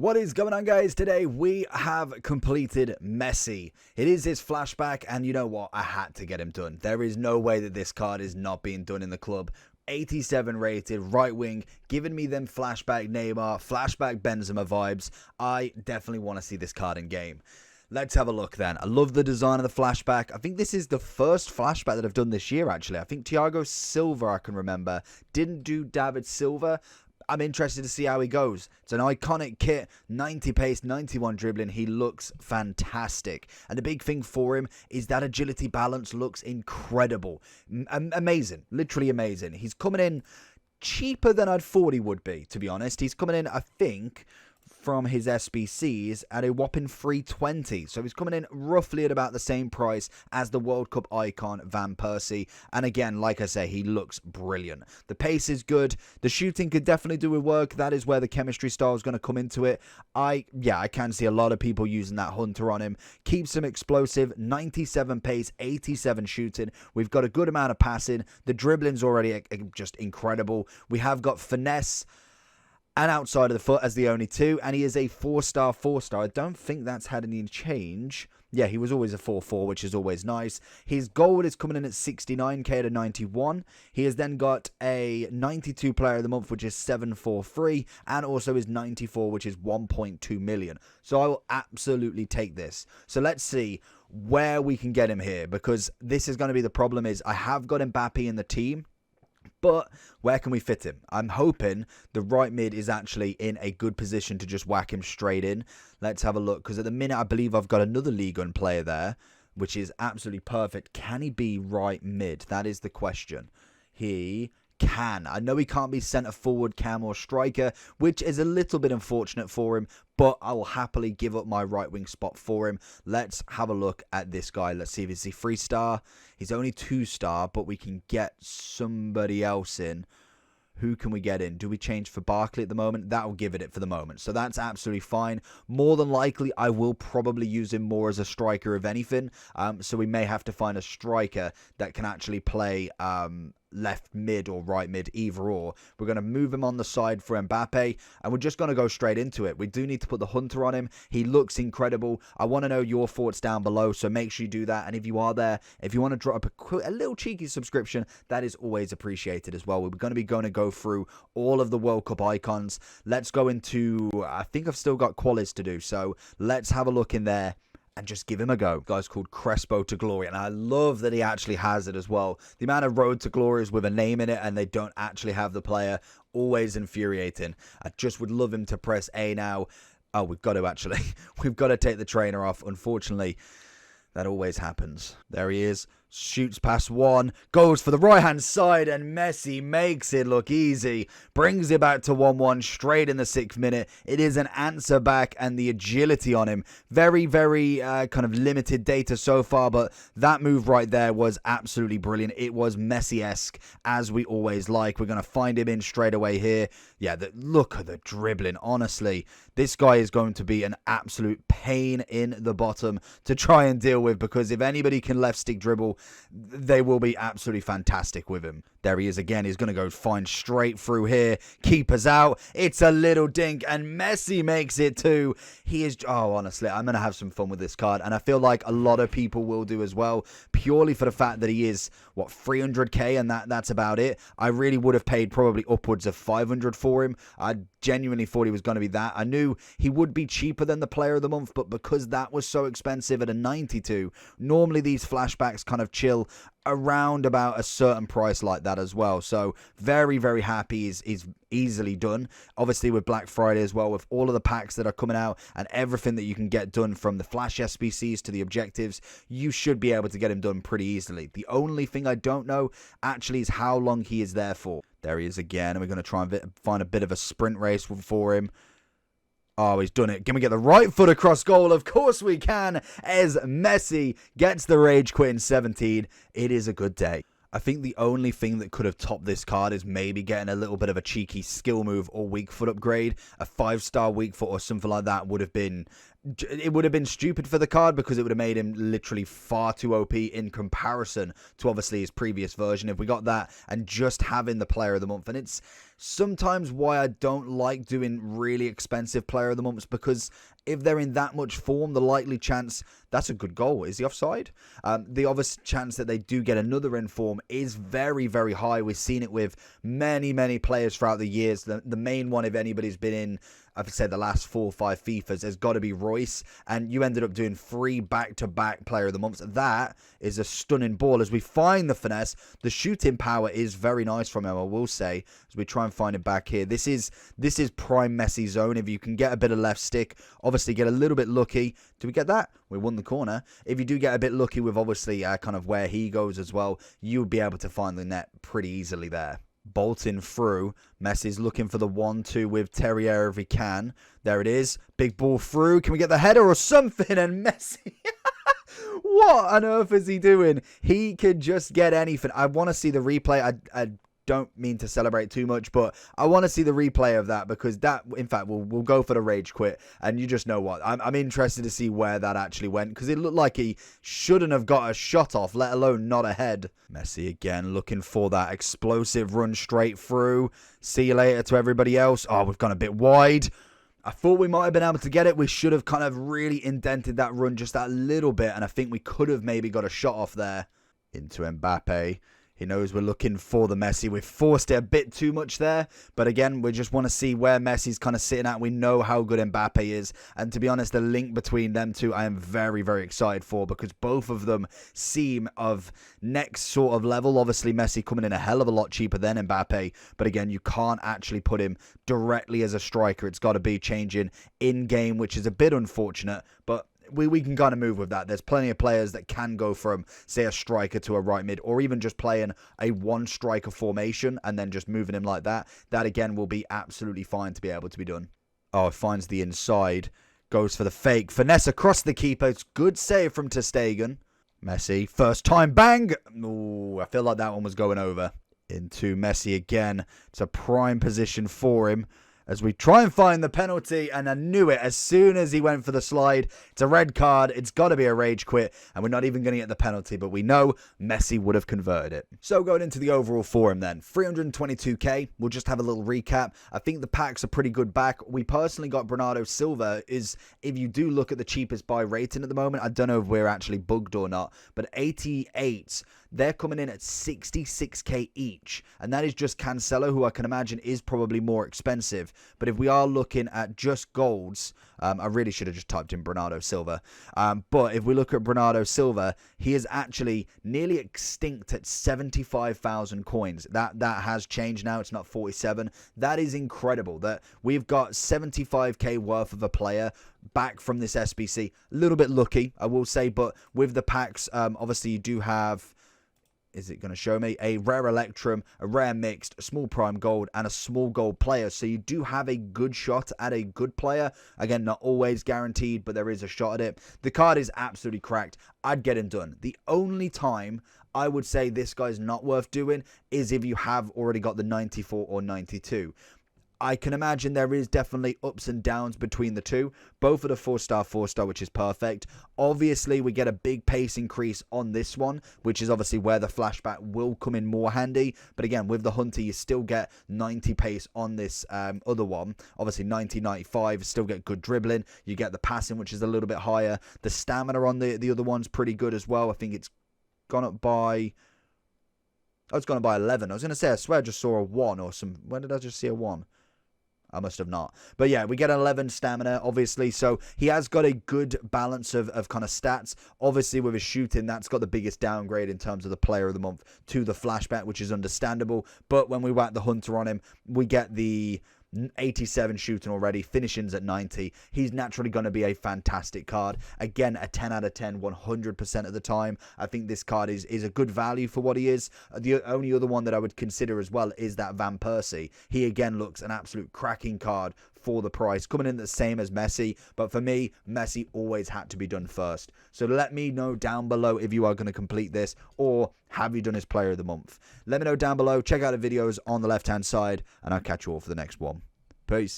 What is going on, guys? Today we have completed Messi. It is his flashback, and you know what? I had to get him done. There is no way that this card is not being done in the club. 87 rated, right wing, giving me them flashback Neymar, flashback Benzema vibes. I definitely want to see this card in game. Let's have a look then. I love the design of the flashback. I think this is the first flashback that I've done this year, actually. I think Thiago Silva, I can remember. Didn't do David Silva. I'm interested to see how he goes. It's an iconic kit, 90 pace, 91 dribbling. He looks fantastic. And the big thing for him is that agility balance looks incredible. Amazing. Literally amazing. He's coming in cheaper than I'd thought he would be, to be honest. He's coming in, I think, from his SBCs at a whopping 320. So he's coming in roughly at about the same price as the World Cup icon Van Persie. And again, like I say, he looks brilliant. The pace is good. The shooting could definitely do with work. That is where the chemistry style is going to come into it. I can see a lot of people using that Hunter on him. Keeps him explosive. 97 pace, 87 shooting. We've got a good amount of passing. The dribbling's already just incredible. We have got finesse and outside of the foot as the only two, and he is a 4-star. I don't think that's had any change. Yeah, he was always a 4-4, which is always nice. His gold is coming in at 69k to 91. He has then got a 92 player of the month, which is 743, and also his 94, which is 1.2 million. So I will absolutely take this. So let's see where we can get him here, because this is going to be the problem. Is I have got Mbappe in the team, but where can we fit him? I'm hoping the right mid is actually in a good position to just whack him straight in. Let's have a look, because at the minute I believe I've got another League One player there, which is absolutely perfect. Can he be right mid? That is the question. He can. I know he can't be centre forward, cam or striker, which is a little bit unfortunate for him, but I will happily give up my right wing spot for him. Let's have a look at this guy. Let's see if he's a 3-star. He's only 2-star, but we can get somebody else in. Who can we get in? Do we change for Barkley at the moment? That will give it for the moment. So that's absolutely fine. More than likely, I will probably use him more as a striker, if anything. So we may have to find a striker that can actually play left mid or right mid, either or. We're going to move him on the side for Mbappe, and we're just going to go straight into it. We do need to put the Hunter on him. He looks incredible. I want to know your thoughts down below, so make sure you do that. And if you are there, if you want to drop a little cheeky subscription, that is always appreciated as well. We're going to go through all of the World Cup icons. Let's go into, I think I've still got qualis to do, so let's have a look in there and just give him a go. Guy's called Crespo to Glory, and I love that he actually has it as well. The amount of road to glory is with a name in it, and they don't actually have the player. Always infuriating. I just would love him to press A now. Oh, we've got to actually. We've got to take the trainer off. Unfortunately, that always happens. There he is. Shoots past one, goes for the right-hand side, and Messi makes it look easy. Brings it back to 1-1 straight in the 6th minute. It is an answer back, and the agility on him. Very, very kind of limited data so far, but that move right there was absolutely brilliant. It was Messi-esque, as we always like. We're going to find him in straight away here. Yeah, look at the dribbling. Honestly, this guy is going to be an absolute pain in the bottom to try and deal with, because if anybody can left stick dribble, they will be absolutely fantastic with him. There he is again. He's going to go find straight through here. Keeper's out. It's a little dink, and Messi makes it too. He is... Oh, honestly, I'm going to have some fun with this card, and I feel like a lot of people will do as well, purely for the fact that he is, 300k, and that's about it. I really would have paid probably upwards of 500 for him. I genuinely thought he was going to be that. I knew he would be cheaper than the player of the month, but because that was so expensive at a 92, normally these flashbacks kind of chill around about a certain price like that as well. So very, very happy is easily done. Obviously with Black Friday as well, with all of the packs that are coming out and everything that you can get done, from the Flash SBCs to the objectives, you should be able to get him done pretty easily. The only thing I don't know actually is how long he is there for. There he is again, and we're going to try and find a bit of a sprint race for him. Oh, he's done it. Can we get the right foot across goal? Of course we can, as Messi gets the rage quit in 17. It is a good day. I think the only thing that could have topped this card is maybe getting a little bit of a cheeky skill move or weak foot upgrade. A 5-star weak foot or something like that would have been it would have been stupid for the card because it would have made him literally far too OP in comparison to obviously his previous version. If we got that and just having the player of the month, and it's sometimes why I don't like doing really expensive player of the months, because if they're in that much form, the likely chance that's a good goal. Is he offside? The obvious chance that they do get another in form is very, very high. We've seen it with many, many players throughout the years. The main one, if anybody's been in, I've said the last 4 or 5 FIFAs, has got to be Royce, and you ended up doing 3 back-to-back player of the months. That is a stunning ball. As we find the finesse, the shooting power is very nice from him, I will say, as we try and find it back here. This is prime Messi zone. If you can get a bit of left stick, obviously get a little bit lucky. Do we get that? We won the corner. If you do get a bit lucky with obviously kind of where he goes as well, you'll be able to find the net pretty easily there. Bolting through. Messi's looking for the 1-2 with Terrier if he can. There it is. Big ball through. Can we get the header or something? And Messi... What on earth is he doing? He could just get anything. I want to see the replay. I don't mean to celebrate too much, but I want to see the replay of that, because that, in fact, we'll go for the rage quit. And you just know what, I'm interested to see where that actually went, because it looked like he shouldn't have got a shot off, let alone not ahead. Messi again looking for that explosive run straight through. See you later to everybody else. Oh, we've gone a bit wide. I thought we might have been able to get it. We should have kind of really indented that run just that little bit, and I think we could have maybe got a shot off there. Into Mbappe. He knows we're looking for the Messi. We've forced it a bit too much there. But again, we just want to see where Messi's kind of sitting at. We know how good Mbappe is. And to be honest, the link between them two, I am very, very excited for, because both of them seem of next sort of level. Obviously, Messi coming in a hell of a lot cheaper than Mbappe. But again, you can't actually put him directly as a striker. It's got to be changing in-game, which is a bit unfortunate. But we can kind of move with that. There's plenty of players that can go from, say, a striker to a right mid, or even just playing a 1-striker formation and then just moving him like that. That, again, will be absolutely fine to be able to be done. Oh, it finds the inside. Goes for the fake. Finesse across the keeper. It's good save from ter Stegen. Messi. First time. Bang! Ooh, I feel like that one was going over. Into Messi again. It's a prime position for him as we try and find the penalty, and I knew it as soon as he went for the slide. It's a red card. It's got to be a rage quit, and we're not even going to get the penalty, but we know Messi would have converted it. So going into the overall for him then, 322k. We'll just have a little recap. I think the packs are pretty good back. We personally got Bernardo Silva. Is, if you do look at the cheapest buy rating at the moment, I don't know if we're actually bugged or not, but 88s, they're coming in at 66k each, and that is just Cancelo, who I can imagine is probably more expensive. But if we are looking at just golds, I really should have just typed in Bernardo Silva. But if we look at Bernardo Silva, he is actually nearly extinct at 75,000 coins. That has changed now. It's not 47. That is incredible that we've got 75k worth of a player back from this SBC. A little bit lucky, I will say, but with the packs, obviously you do have... Is it going to show me? A rare Electrum, a rare mixed, a small prime gold, and a small gold player. So you do have a good shot at a good player. Again, not always guaranteed, but there is a shot at it. The card is absolutely cracked. I'd get him done. The only time I would say this guy's not worth doing is if you have already got the 94 or 92. I can imagine there is definitely ups and downs between the two. Both are the 4-star, which is perfect. Obviously, we get a big pace increase on this one, which is obviously where the flashback will come in more handy. But again, with the Hunter, you still get 90 pace on this other one. Obviously, 90, 95, still get good dribbling. You get the passing, which is a little bit higher. The stamina on the other one's pretty good as well. I think it's gone up by... Oh, it's gone up by 11. I was going to say, I swear I just saw a 1 or some... When did I just see a 1? I must have not. But yeah, we get 11 stamina, obviously. So he has got a good balance of kind of stats. Obviously, with his shooting, that's got the biggest downgrade in terms of the player of the month to the flashback, which is understandable. But when we whack the Hunter on him, we get the 87 shooting already, finishings at 90. He's naturally going to be a fantastic card. Again, a 10 out of 10, 100% of the time. I think this card is a good value for what he is. The only other one that I would consider as well is that Van Persie. He again looks an absolute cracking card for the price, coming in the same as Messi. But for me, Messi always had to be done first. So let me know down below if you are going to complete this, or have you done his player of the month. Let me know down below. Check out the videos on the left hand side, and I'll catch you all for the next one. Peace.